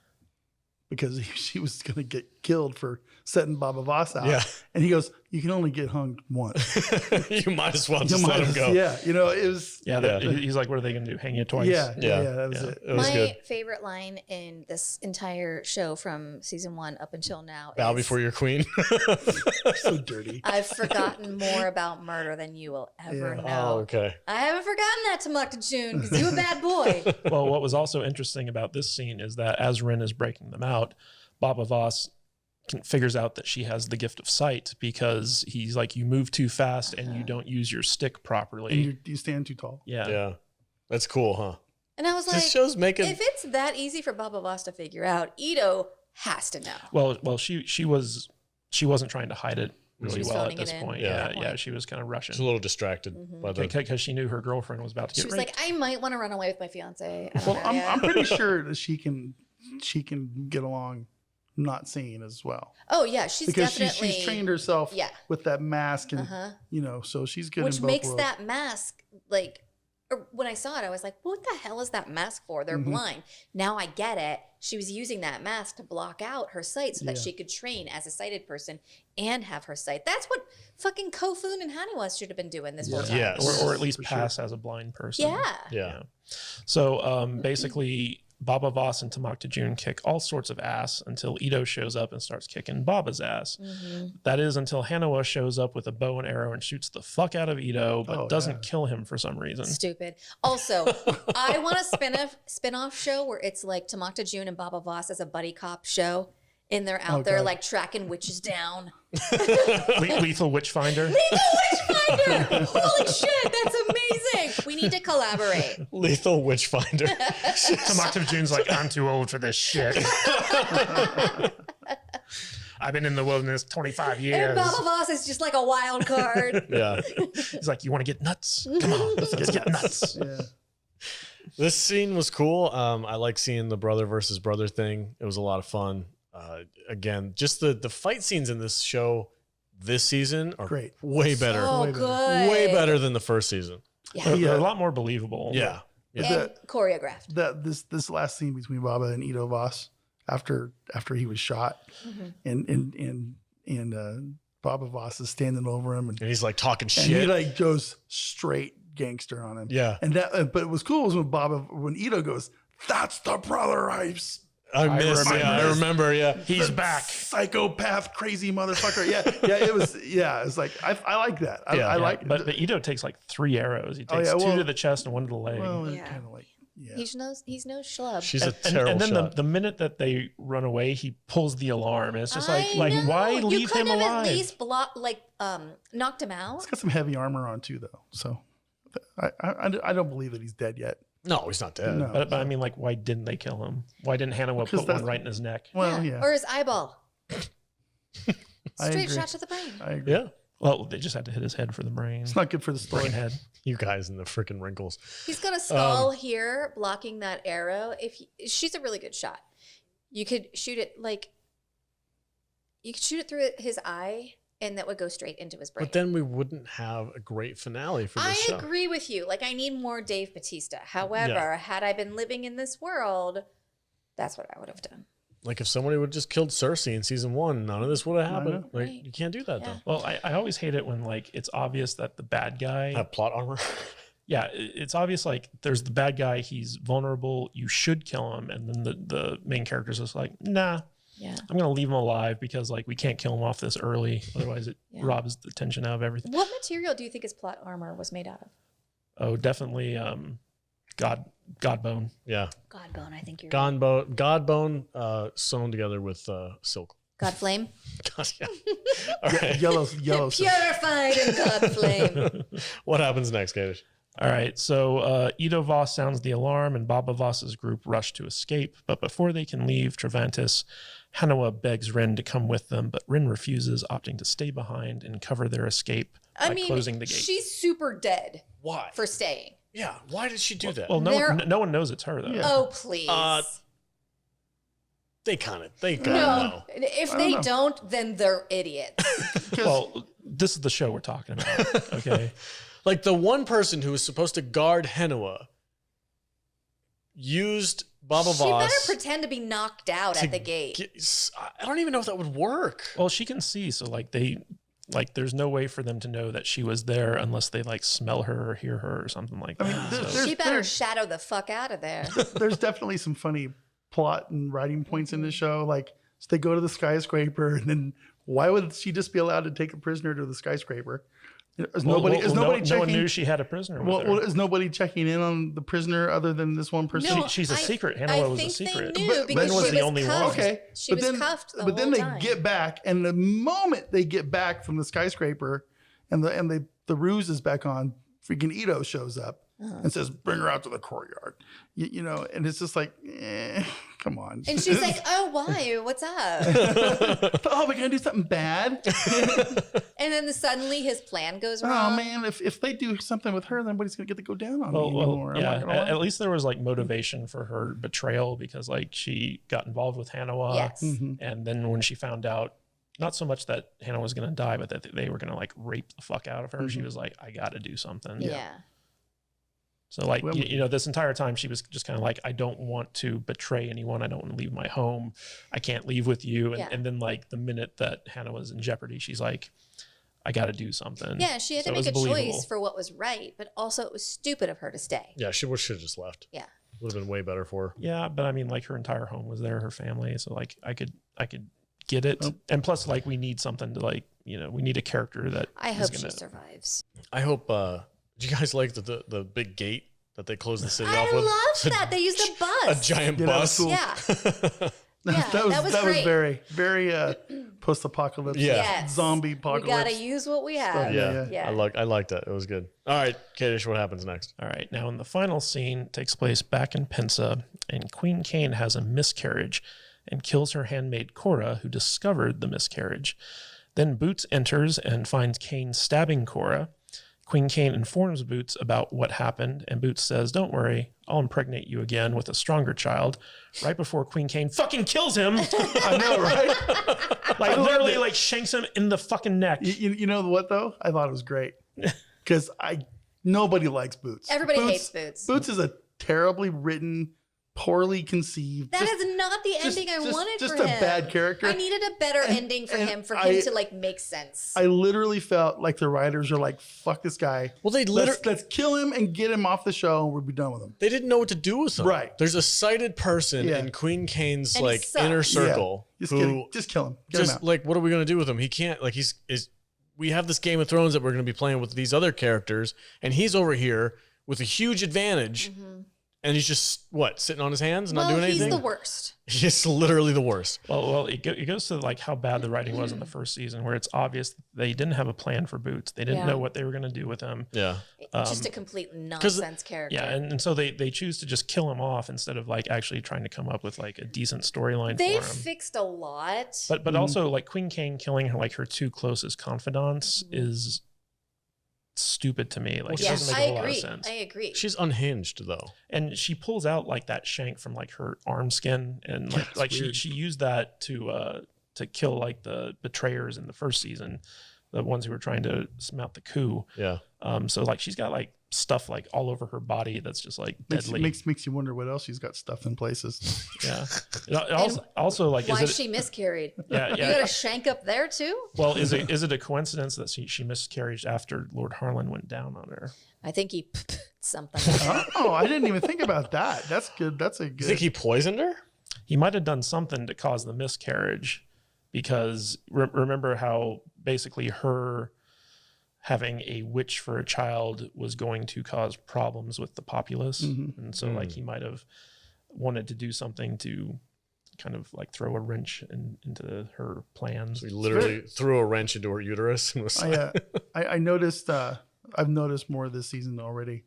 because she was going to get killed for setting Baba Voss out. Yeah. And he goes, you can only get hung once. You might as well just let him go. Yeah. You know, it was. Yeah. He's like, what are they going to do? Hang you twice? Yeah. That was it. It was My good. favorite line in this entire show from season 1 up until now Bow is, before your queen. So dirty. I've forgotten more about murder than you will ever Yeah. know. Oh, okay. I haven't forgotten that, Tamak Tajun, because you're a bad boy. Well, what was also interesting about this scene is that as Ren is breaking them out, Baba Voss figures out that she has the gift of sight because he's like, you move too fast and you don't use your stick properly. And you stand too tall. Yeah. Yeah. That's cool, huh? And I was like, This show's making. if it's that easy for Baba Voss to figure out, Ito has to know. Well, she wasn't trying to hide it really was well at phoning this it in. point. Yeah. Yeah. She was kind of rushing She's a little distracted by the. because she knew her girlfriend was about to She get was raped. like, I might want to run away with my fiance. I don't Well, know I'm yet. pretty sure that she can get along not seeing as well. Oh yeah, she's Because definitely she's trained herself Yeah. with that mask and you know, so she's good which in both makes worlds. that mask like. Or when I saw it, I was like, what the hell is that mask for? They're blind. Now I get it. She was using that mask to block out her sight so that she could train as a sighted person and have her sight. That's what fucking Kofun and Haniwa should have been doing this whole time. Yes. or at least For pass as a blind person. Yeah. Yeah. So basically, Baba Voss and Tamak Tajun kick all sorts of ass until Ito shows up and starts kicking Baba's ass. That is until Hanawa shows up with a bow and arrow and shoots the fuck out of Ito, but doesn't kill him for some reason. Stupid. Also, I want a spin-off show where it's like Tamak Tajun and Baba Voss as a buddy cop show. And they're out there like tracking witches down. Lethal Witch Finder. Lethal Witch Finder! Holy shit, that's amazing. amazing. We need to collaborate. Lethal Witchfinder. So Octave June's like, I'm too old for this shit. I've been in the wilderness 25 years. And Baba Voss is just like a wild card. Yeah. He's like, you want to get nuts? Come on, let's get nuts. Yeah. This scene was cool. I like seeing the brother versus brother thing. It was a lot of fun. Again, just the fight scenes in this show this season are Great. way better. Oh, Way better. good. Way better than the first season. Yeah. They're a lot more believable. Yeah. And choreographed. This last scene between Baba and Ido Voss after he was shot, and Baba Voss is standing over him, and And he's like talking he shit. like goes straight gangster on him. Yeah. And that, but it was cool was when Ido goes, "That's the brother I remember. Yeah. He's the back. psychopath, crazy motherfucker." It's like I like that. I like. But Ito takes like 3 arrows. He takes 2 to the chest and 1 to the leg. Well, Yeah. kind of like yeah. He's no schlub. She's a terrible and then shot. the minute that they run away, he pulls the alarm. And it's just I like know. why You leave could him have alive? at least knocked him out. He's got some heavy armor on too, though. So I don't believe that he's dead yet. No, he's not dead. No. But I mean, like, why didn't they kill him? Why didn't Hannah put one that's- right in his neck? Well, yeah, Or his eyeball. I Straight agree. shot to the brain. I agree. Yeah. Well, they just had to hit his head for the brain. It's not good for the story. Brain head. You guys and the freaking wrinkles. He's got a skull here blocking that arrow. She's a really good shot. You could shoot it through his eye, and that would go straight into his brain. But then we wouldn't have a great finale for this I show. agree with you. Like, I need more Dave Bautista. However, had I been living in this world, that's what I would have done. Like if somebody would have just killed Cersei in season 1, none of this would have happened. know. Like Right. you can't do that Yeah. Well, I always hate it when like it's obvious that the bad guy. though. Have plot armor. Yeah, it's obvious like there's the bad guy. He's vulnerable. You should kill him. And then the main character's just like, nah, Yeah. I'm gonna leave him alive because like we can't kill him off this early. Otherwise, it Yeah. robs the tension out of everything. What material do you think his plot armor was made out of? Oh, definitely. Godbone. Yeah. Godbone, I think you're right. Godbone sewn together with silk. Godflame? God, yeah. All right. Yellow. Purified in Godflame. What happens next, Kadish? All right, so Ido Voss sounds the alarm, and Baba Voss's group rush to escape. But before they can leave Travantis, Hanawa begs Rin to come with them, but Rin refuses, opting to stay behind and cover their escape by closing the gate. She's super dead Why? for staying. Yeah. Why did she do that? Well, They're- no one knows it's her though. Yeah. Oh, please. they kind of no. know. If I they don't know. don't, then they're idiots. Well, this is the show we're talking about. Okay. Like the one person who was supposed to guard Henua used Baba She better Voss. pretend to be knocked out to at the gate. I don't even know if that would work. Well, she can see, so there's no way for them to know that she was there unless they like smell her or hear her or something like that. I mean, So- She better shadow the fuck out of there. There's definitely some funny plot and writing points in the show. Like, so they go to the skyscraper, and then why would she just be allowed to take a prisoner to the skyscraper? Is nobody no one checking? knew she had a prisoner with her. Well, is nobody checking in on the prisoner other than this one person? No, she's a secret. Hannah I was a think secret. they knew But because Rin was she the only one. cuffed. Okay, She but was then, cuffed the but then whole they time. get back, and the moment they get back from the skyscraper, and the ruse is back on, freaking Ito shows up and says, "Bring her out to the courtyard," you know, and it's just like, come on. And she's like, "Oh, why? What's up?" "Oh, we're gonna do something bad." And then suddenly his plan goes Oh wrong. man, if they do something with her, then nobody's gonna get to go down on me Well, anymore. I'm yeah. not gonna lie. At least there was like motivation for her betrayal because like she got involved with Hanawa, Yes. and then when she found out, not so much that Hannah was going to die, but that they were going to like rape the fuck out of her, she was like, "I got to do something." Yeah. So like Well, you know, this entire time she was just kind of like, "I don't want to betray anyone. I don't want to leave my home. I can't leave with you." And, Yeah. and then like the minute that Hannah was in jeopardy, she's like, "I got to do something." Yeah, she had So to it was make a believable. choice for what was right, but also it was stupid of her to stay. Yeah, she should have just left. Yeah. Would have been way better for her. Yeah, but I mean, like her entire home was there, her family. So like, I could get it. Oh. And plus, like, we need something to like, you know, we need a character that I is hope gonna- she survives. I hope. Did you guys like the big gate that they closed the city I off with? love that. They used a bus. A giant Yeah, that was bus. cool. Yeah. that was great. very, very post-apocalypse. Yeah. Yes. Zombie We apocalypse. gotta use what we have. Yeah. I like that. It was good. All right, Kadish, what happens next? All right. Now, in the final scene, takes place back in Pensa, and Queen Kane has a miscarriage and kills her handmaid Cora, who discovered the miscarriage. Then Boots enters and finds Kane stabbing Cora. Queen Kane informs Boots about what happened, and Boots says, "Don't worry, I'll impregnate you again with a stronger child," right before Queen Kane fucking kills him. I know, right? Like, literally, like, shanks him in the fucking neck. You know what, though? I thought it was great. Because nobody likes Boots. Everybody hates Boots. Boots is a terribly written, poorly conceived. That is not the ending I wanted for him. Just a bad character. I needed a better ending for him to like make sense. I literally felt like the writers are like, "Fuck this guy. Well, they let's kill him and get him off the show, and we'll be done with him." They didn't know what to do with him. Right. There's a sighted person Yeah. in Queen Kane's And he like sucks. inner circle Just who kill him. Get him just out. like, what are we gonna do with him? He can't like we have this Game of Thrones that we're gonna be playing with these other characters, and he's over here with a huge advantage. And he's just sitting on his hands, not doing anything. He's the worst. He's literally the worst. Well, it goes to like how bad the writing was in the first season, where it's obvious they didn't have a plan for Boots. They didn't know what they were going to do with him. Yeah. Just a complete nonsense character. Yeah, and so they choose to just kill him off instead of like actually trying to come up with like a decent storyline for They him. fixed a lot. But also like Queen Kane killing her two closest confidants is stupid to me. Like, it doesn't make a lot of sense. I agree. She's unhinged though. And she pulls out like that shank from like her arm skin, and like she used that to kill like the betrayers in the first season, the ones who were trying to smelt the coup. Yeah. So like she's got like stuff like all over her body that's just like deadly. Makes you wonder what else she's got stuffed in places. Yeah. It also like why she miscarried? Yeah. You got a shank up there too? Well, is it a coincidence that she miscarried after Lord Harlan went down on her? I think he something. Oh, I didn't even think about that. That's good. That's a good. You think he poisoned her? He might have done something to cause the miscarriage, because remember how basically her having a witch for a child was going to cause problems with the populace. And so like he might have wanted to do something to kind of like throw a wrench into her plans. So he literally threw a wrench into her uterus and was I noticed, I've noticed more this season already.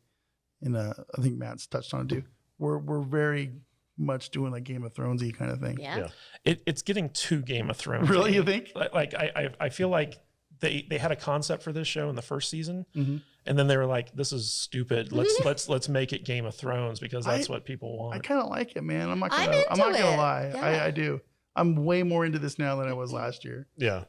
And I think Matt's touched on it too. We're very much doing like Game of Thrones-y kind of thing. Yeah. It's getting too Game of Thrones. Really, you think? Like I feel like they had a concept for this show in the first season, and then they were like, "This is stupid. Let's make it Game of Thrones because that's what people want." I kind of like it, man. I'm not I'm gonna into lie. it. Yeah. I do. I'm way more into this now than I was last year. Yeah.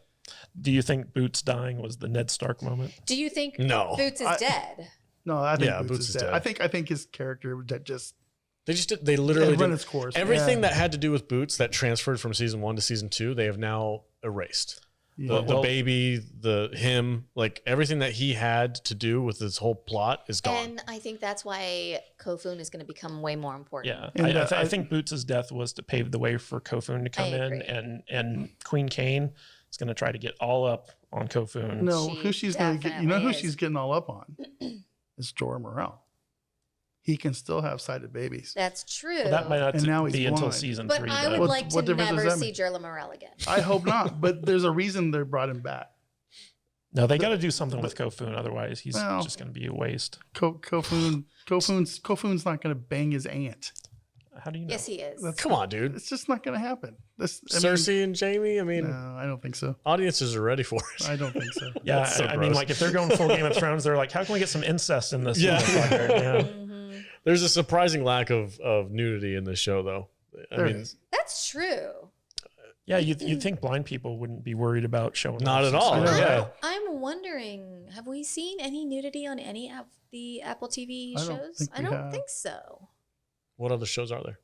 Do you think Boots dying was the Ned Stark moment? Do you think No. Boots is dead? No, I think Yeah, Boots is dead. I think his character that just They literally run did its course. everything Yeah. that had to do with Boots that transferred from season 1 to season 2. They have now erased. Yeah. The baby, him, like everything that he had to do with this whole plot is gone. And I think that's why Kofun is going to become way more important. Yeah, And, I think Boots' death was to pave the way for Kofun to come in, agree. and Queen Kane is going to try to get all up on Kofun. No, She who she's gonna get? You know who definitely she's is. getting all up on? It's Jorah Morel. He can still have sighted babies. That's true. Well, that might not And now he's be until blind. season but 3. I though. would What- like what to difference does never that see make? Jorah Morel again. I hope not, but there's a reason they brought him back. No, they got to do something with Kofun, otherwise he's Well- just going to be a waste. Kofun's not going to bang his aunt. How do you know? Yes, he is. Come on, dude. It's just not going to happen. Cersei and Jamie, I mean, No, I don't think so. audiences are ready for it. I don't think so. Yeah, That's so I mean, gross. like if they're going full Game of Thrones, they're like, how can we get some incest in this? Yeah. motherfucker? Yeah. Mhm. There's a surprising lack of nudity in this show, though. I There mean, is. That's true. Yeah, you'd think blind people wouldn't be worried about showing not off at some all. stuff. Yeah. I'm wondering, have we seen any nudity on any of the Apple TV I don't shows? think I we don't have. think so. What other shows are there?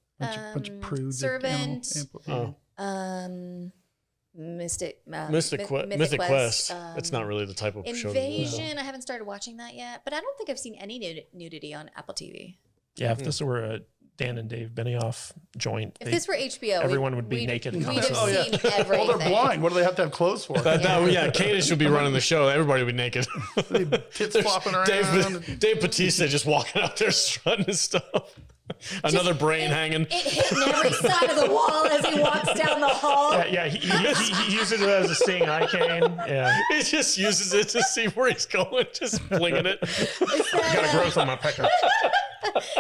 Bunch of prudes. at Servant. Animal- Oh. Mythic Mythic Quest. It's not really the type of show. Invasion. I haven't started watching that yet, but I don't think I've seen any nudity on Apple TV. Yeah, if this were a Dan and Dave Benioff joint, If this were HBO, everyone would be we'd- naked We'd have constantly. seen Well, everything. they're blind. What do they have to have clothes for? Kadish would be running the show. Everybody would be naked. Tits flopping around. Dave Bautista just walking out there strutting his stuff. Another brain hanging. It hitting every side of the wall as he walks down the hall. Yeah, he uses it as a seeing eye cane. Yeah. He just uses it to see where he's going, just flinging it. Got a growth on my pecker.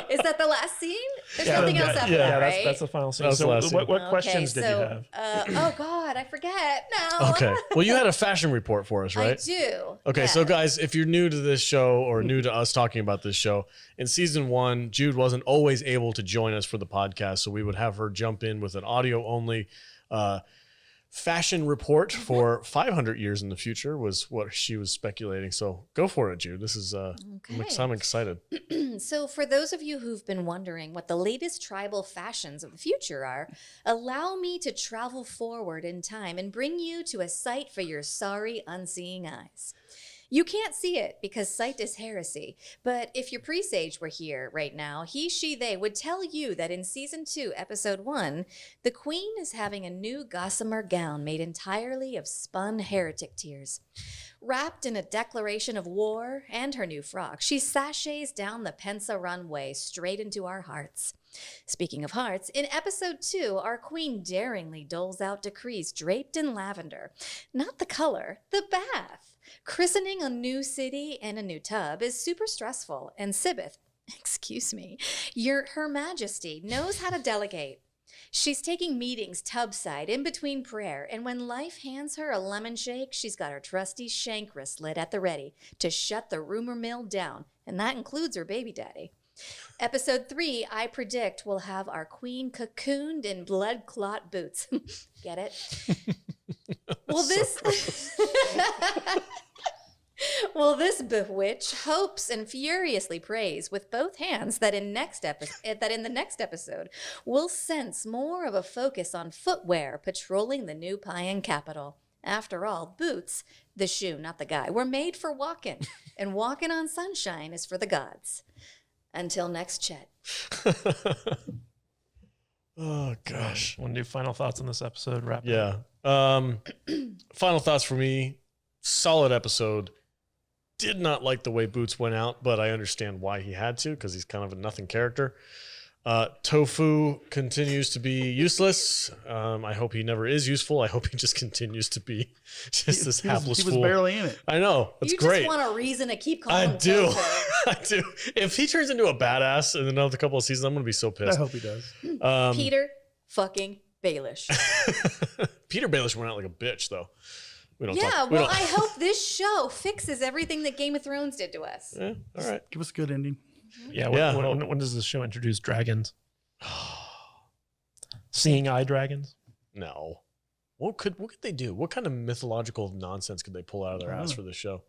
Is that the last scene? There's nothing else after that, right? That's the final scene. That's the last scene. What questions did you have? Oh God, I forget now. Okay. Well, you had a fashion report for us, right? I do. Okay, so guys, if you're new to this show or new to us talking about this show, in season 1, Jude wasn't always able to join us for the podcast, so we would have her jump in with an audio only fashion report for 500 years in the future was what she was speculating. So go for it, Jude. This is I'm excited. So for those of you who've been wondering what the latest tribal fashions of the future are, allow me to travel forward in time and bring you to a sight for your sorry, unseeing eyes. You can't see it because sight is heresy, but if your presage were here right now, he, she, they would tell you that in season 2, episode 1, the queen is having a new gossamer gown made entirely of spun heretic tears. Wrapped in a declaration of war and her new frock, she sashays down the Pensa runway straight into our hearts. Speaking of hearts, in episode 2, our queen daringly doles out decrees draped in lavender. Not the color, the bath. Christening a new city and a new tub is super stressful, and Sibeth, Her Majesty, knows how to delegate. She's taking meetings tubside in between prayer, and when life hands her a lemon shake, she's got her trusty shank wristlet at the ready to shut the rumor mill down, and that includes her baby daddy. Episode 3, I predict, will have our queen cocooned in blood clot boots. Get it? Well, this bewitch hopes and furiously prays with both hands that in the next episode we'll sense more of a focus on footwear patrolling the new Payan capital. After all, boots, the shoe, not the guy, were made for walking, and walking on sunshine is for the gods. Until next chat. Oh gosh. Want to do final thoughts on this episode? Wrap it Yeah. Final thoughts for me. Solid episode. Did not like the way Boots went out, but I understand why he had to because he's kind of a nothing character. Tofu continues to be useless. I hope he never is useful. I hope he just continues to be just this hapless fool. He was barely in it. I know. That's great. You just want a reason to keep calling him do. Tofu. I do. If he turns into a badass in another couple of seasons, I'm going to be so pissed. I hope he does. Peter fucking Baelish. Peter Baelish went out like a bitch, though. I hope this show fixes everything that Game of Thrones did to us. Yeah, all right. Give us a good ending. Yeah. When does this show introduce dragons? Seeing eye dragons? No. What could they do? What kind of mythological nonsense could they pull out of their ass for this show?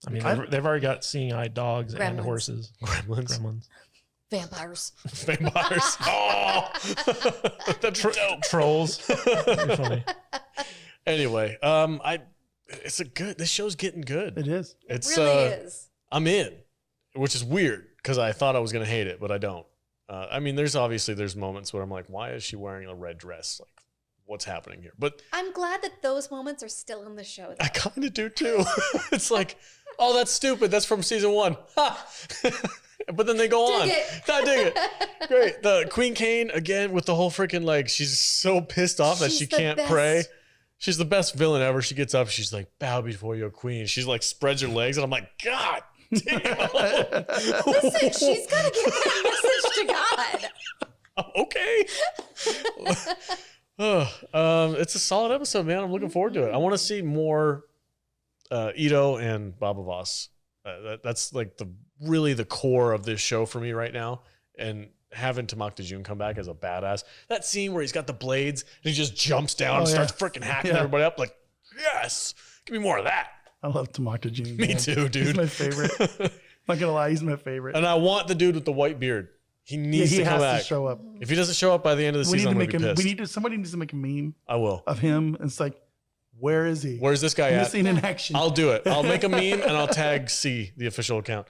I mean, they've already got seeing eye dogs and horses. Gremlins. Vampires. Oh, that's dope. Trolls. Pretty funny. Anyway, this show's getting good. It is. It really is. I'm in, which is weird because I thought I was going to hate it, but I don't. I mean, there's moments where I'm like, why is she wearing a red dress? Like, what's happening here? But I'm glad that those moments are still in the show, though. I kind of do too. It's like, oh, that's stupid. That's from season 1. But then they go on. I dig it. Great. The Queen Kane, again, with the whole freaking, like, she's so pissed off that she can't pray. She's the best villain ever. She gets up. She's like, bow before your queen. She's like, spreads her legs. And I'm like, God damn. Listen, she's got to give that message to God. Okay. It's a solid episode, man. I'm looking forward to it. I want to see more Ito and Baba Voss. That's like really the core of this show for me right now. And having Tamak Dejun come back as a badass. That scene where he's got the blades and he just jumps down and starts freaking hacking everybody up. Like, yes, give me more of that. I love Tamak Dejun. Me too, dude. He's my favorite. I'm not gonna lie, he's my favorite. And I want the dude with the white beard. He needs to come back. To show up. If he doesn't show up by the end of the season, I'm gonna be pissed. Somebody needs to make a meme. I will. Of him. And it's like, where is he? Where's this guy at? Missing in action. I'll do it. I'll make a meme and I'll tag C, the official account.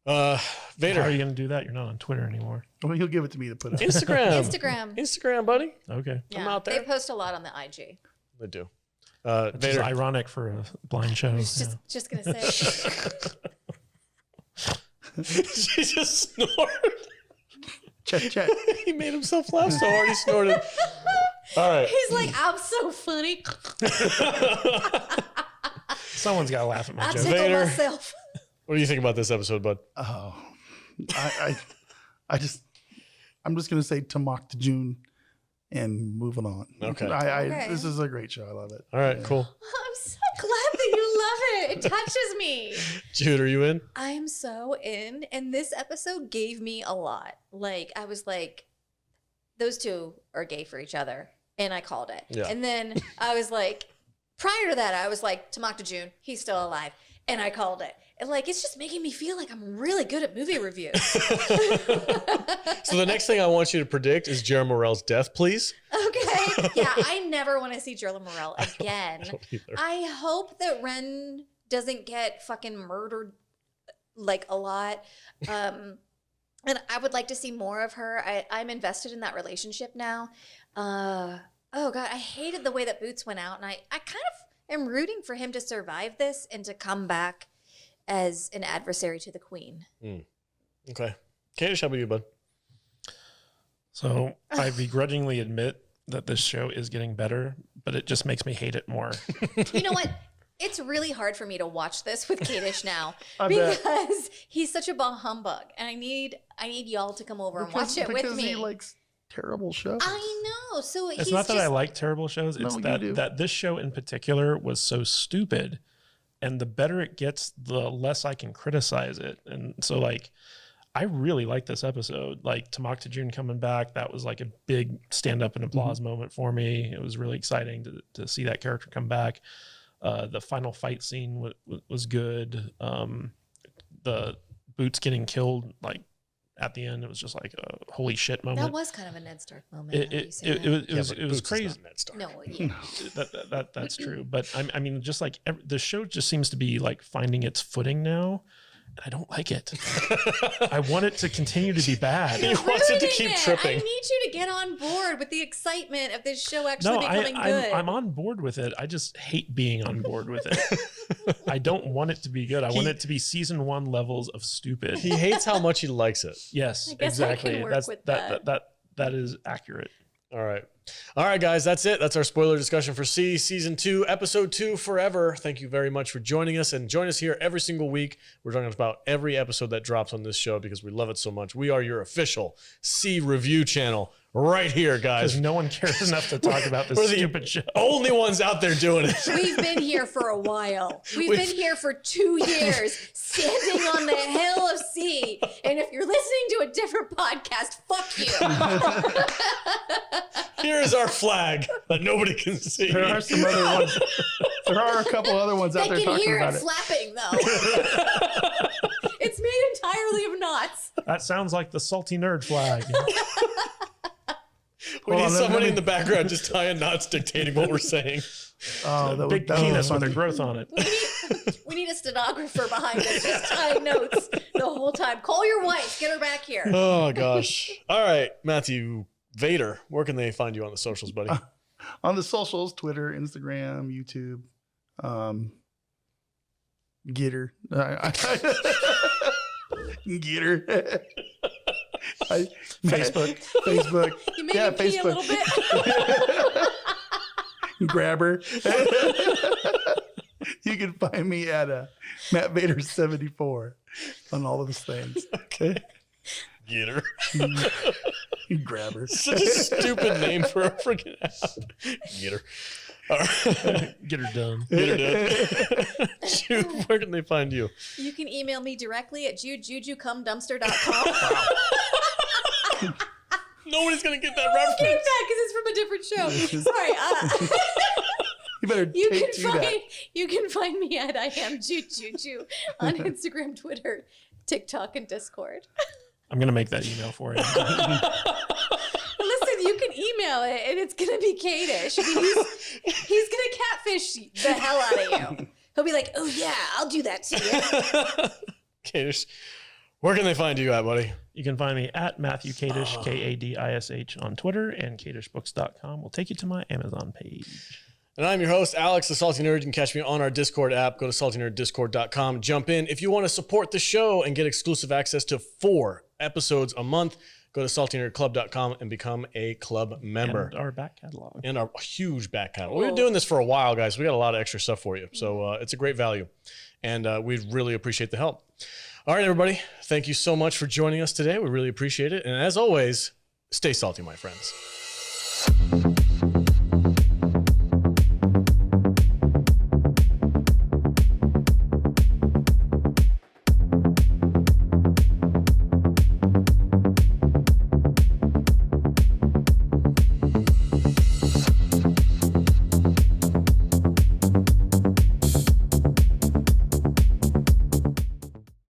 Vader. How are you going to do that? You're not on Twitter anymore. Well, he'll give it to me to put up. Instagram, buddy. Okay. Yeah, I'm out there. They post a lot on the IG. They do. Which is ironic for a blind show. Just going to say. She just snored. Chet. He made himself laugh so hard he snorted. All right. He's like, I'm so funny. Someone's got to laugh at my I joke. tickle Vader. myself. What do you think about this episode, bud? Oh, I'm just gonna say Tamak to June, and moving on. Okay. Okay. This is a great show. I love it. All right, cool. I'm so glad that you love it. It touches me. Jude, are you in? I'm so in. And this episode gave me a lot. Like, I was like, those two are gay for each other. And I called it. Yeah. And then I was like, prior to that, I was like, Tamak June, he's still alive. And I called it. And like, it's just making me feel like I'm really good at movie reviews. So the next thing I want you to predict is Jeremy Morel's death, please. Okay. Yeah, I never want to see Jeremy Morel again. I don't either. I hope that Ren doesn't get fucking murdered like a lot. And I would like to see more of her. I'm invested in that relationship now. Oh God, I hated the way that Boots went out, and I kind of am rooting for him to survive this and to come back as an adversary to the Queen. Okay. Kadish, how about you, bud? So I begrudgingly admit that this show is getting better, but it just makes me hate it more. You know what? It's really hard for me to watch this with Kadish now I bet. because he's such a bah humbug, and I need y'all to come over and watch it with because me. he likes terrible shows. I know. So It's he's not that just, I like terrible shows. It's No, you do. that this show in particular was so stupid. And the better it gets, the less I can criticize it. And so, like, I really like this episode. Like, Tamak June coming back, that was like a big stand up and applause moment for me. It was really exciting to see that character come back. The final fight scene was good. The Boots getting killed, like, at the end, it was just like a holy shit moment. that was kind of a Ned Stark moment. It was crazy. No, yeah. That's true. But I mean, just like the show just seems to be like finding its footing now, and I don't like it. I want it to continue to be bad. He wants it to keep I tripping. need you to get on board with the excitement of this show actually becoming good. I'm on board with it. I just hate being on board with it. I don't want it to be good. I want it to be season 1 levels of stupid. He hates how much he likes it. Yes, I guess I exactly. can work That's with that is accurate. All right, guys, that's it. That's our spoiler discussion for Season 2, Episode 2, Forever. Thank you very much for joining us, and join us here every single week. We're talking about every episode that drops on this show because we love it so much. We are your official C review channel right here, guys. Because no one cares enough to talk about this We're the stupid show. only ones out there doing it. We've been here for a while. We've been here for 2 years, standing on the hill of C. And if you're listening to a different podcast, fuck you. Here is our flag that nobody can see. There are some other ones. There are a couple other ones out They there can talking hear about it it. flapping, though. It's made entirely of knots. That sounds like the salty nerd flag. We Hold need on, let somebody me- in the background just tying knots, dictating what we're saying. Oh, that Big was penis with funny. a growth on it. We need a stenographer behind us just tying notes the whole time. Call your wife. Get her back here. Oh, gosh. All right, Matthew Vader, where can they find you on the socials, buddy? On the socials, Twitter, Instagram, YouTube, Getter. Getter. Facebook. You made Yeah, me pee a little bit. Grab her. You can find me at Matt Vader 74 on all of those things. Okay. Get her. Grab her. Such a stupid name for a freaking app. Get her. All right. Get her done. Get her done. Jude, where can they find you? You can email me directly at judejujujumdumpster.com. Nobody's going to get that Get reference. that because it's from a different show. Sorry. You better take to that. You can find me at I am Jude Juju on Instagram, Twitter, TikTok, and Discord. I'm gonna make that email for you. Listen, you can email it, and it's gonna be Kadish. He's gonna catfish the hell out of you. He'll be like, "Oh yeah, I'll do that to you." Kadish, where can they find you at, buddy? You can find me at Matthew Kadish, Kadish on Twitter, and kadishbooks.com will take you to my Amazon page. And I'm your host, Alex, the Salty Nerd. You can catch me on our Discord app. Go to saltynerddiscord.com. Jump in. If you want to support the show and get exclusive access to 4 episodes a month, go to saltynerdclub.com and become a club member. And our back catalog. And our huge back catalog. We've been doing this for a while, guys. We got a lot of extra stuff for you. So it's a great value. And we really appreciate the help. All right, everybody. Thank you so much for joining us today. We really appreciate it. And as always, stay salty, my friends.